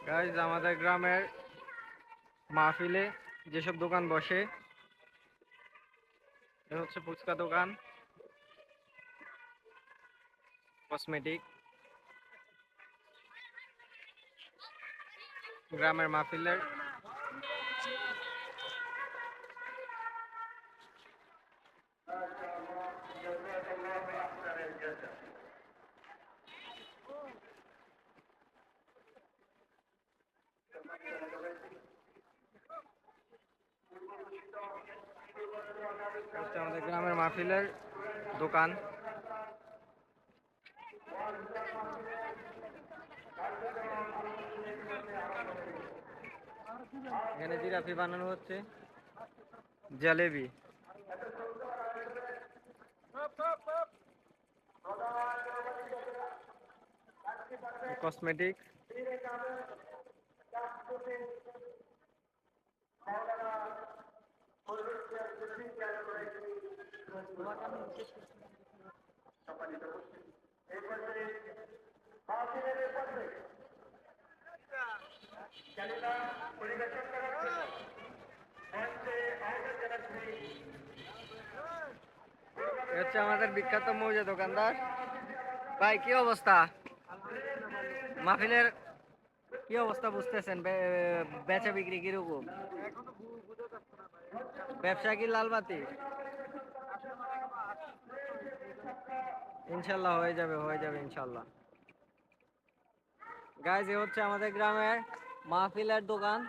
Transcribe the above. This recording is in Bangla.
গাইজ আমাদের গ্রামের মাহফিলে যেসব দোকান বসে, এ হচ্ছে ফুচকা দোকান, কসমেটিক। গ্রামের মাহফিলের হচ্ছে আমাদের গ্রামের মাহফিলের দোকান। এখানে জিলাপি বানানো হচ্ছে, জলেবি, কসমেটিক। এ হচ্ছে আমাদের বিখ্যাত মৌজা দোকানদার। ভাই কি অবস্থা মাহফিলের? কি অবস্থা বুঝতেছেন? বেচা বিক্রি কিরকম? ব্যবসা কি লালবাতি? ইনশাল্লাহ হয়ে যাবে, হয়ে যাবে ইনশাল্লাহ। গাইজ এ হচ্ছে আমাদের গ্রামের মাহফিলের দোকান।